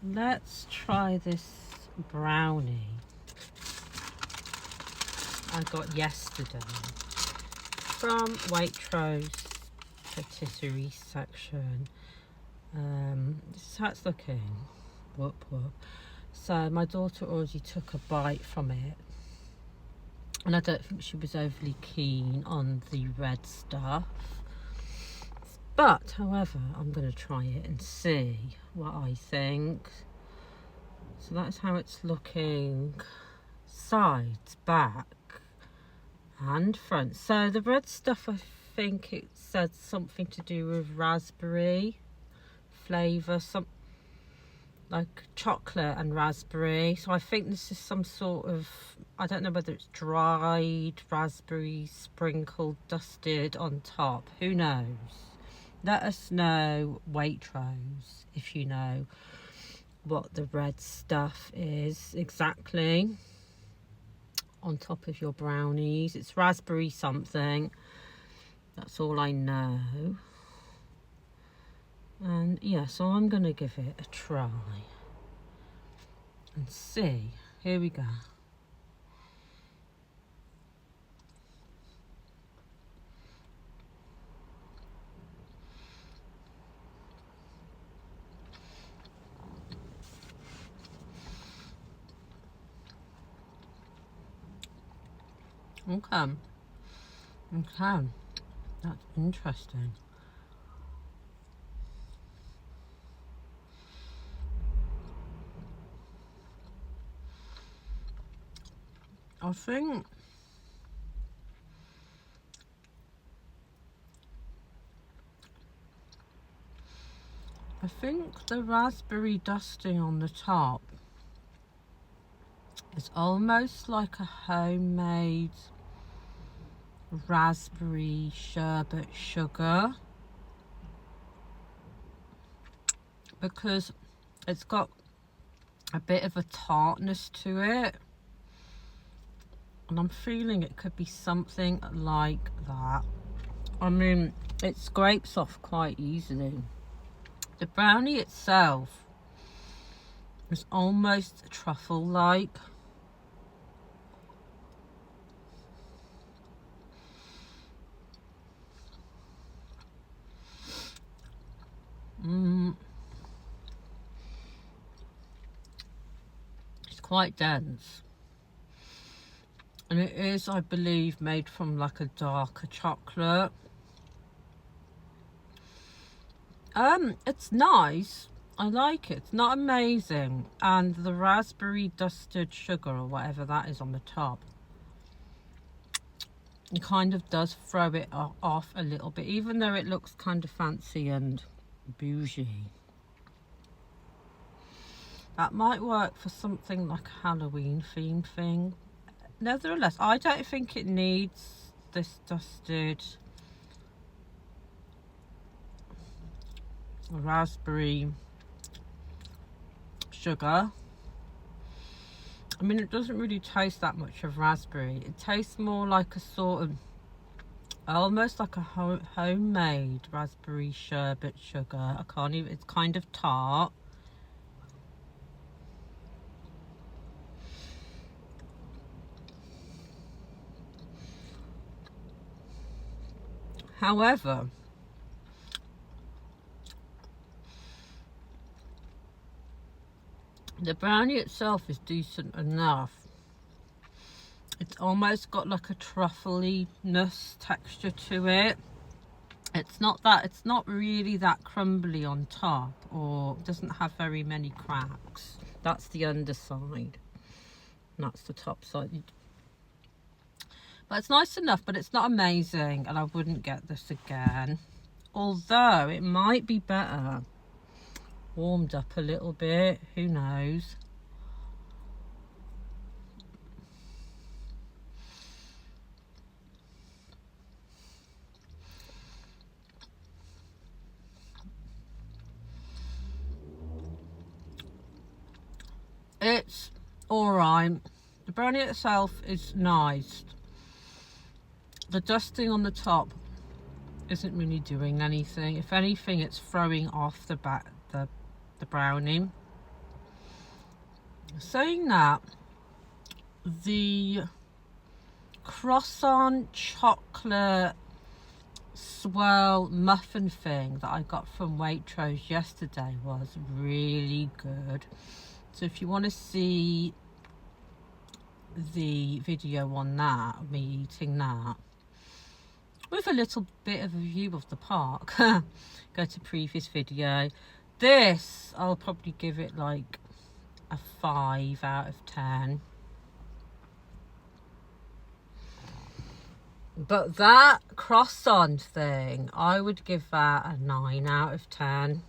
Let's try this brownie I got yesterday from Waitrose patisserie section. This is how it's looking. Whoop whoop. So my daughter already took a bite from it, and I don't think she was overly keen on the red stuff. But however, I'm going to try it and see what I think. So that's how it's looking, sides, back and front. So the red stuff, I think it said something to do with raspberry flavour, some like chocolate and raspberry. So I think this is some sort of, I don't know whether it's dried raspberry sprinkled, dusted on top. Who knows? Let us know, Waitrose, if you know what the red stuff is exactly on top of your brownies. It's raspberry something. That's all I know. And yeah, so I'm going to give it a try and see. Here we go. Okay. That's interesting. I think the raspberry dusting on the top is almost like a homemade raspberry sherbet sugar, because it's got a bit of a tartness to it, and I'm feeling it could be something like that. I mean, it scrapes off quite easily. The brownie itself is almost truffle-like. It's quite dense. And it is, I believe, made from like a darker chocolate. It's nice. I like it. It's not amazing. And the raspberry dusted sugar or whatever that is on the top, it kind of does throw it off a little bit, even though it looks kind of fancy and bougie. That might work for something like a Halloween theme thing. Nevertheless, I don't think it needs this dusted raspberry sugar. I mean, it doesn't really taste that much of raspberry. It tastes more like a sort of, almost like a homemade raspberry sherbet sugar. I can't even, it's kind of tart. However, the brownie itself is decent enough. It's almost got like a truffliness texture to it. It's not really that crumbly on top, or doesn't have very many cracks. That's the underside. And that's the top side. But it's nice enough, but it's not amazing, and I wouldn't get this again. Although it might be better warmed up a little bit, who knows. It's alright. The brownie itself is nice. The dusting on the top isn't really doing anything. If anything, it's throwing off the brownie. Saying that, the croissant chocolate swirl muffin thing that I got from Waitrose yesterday was really good. So if you want to see the video on that, me eating that with a little bit of a view of the park, go to previous video. This, I'll probably give it like a 5 out of 10. But that croissant thing, I would give that a 9 out of 10.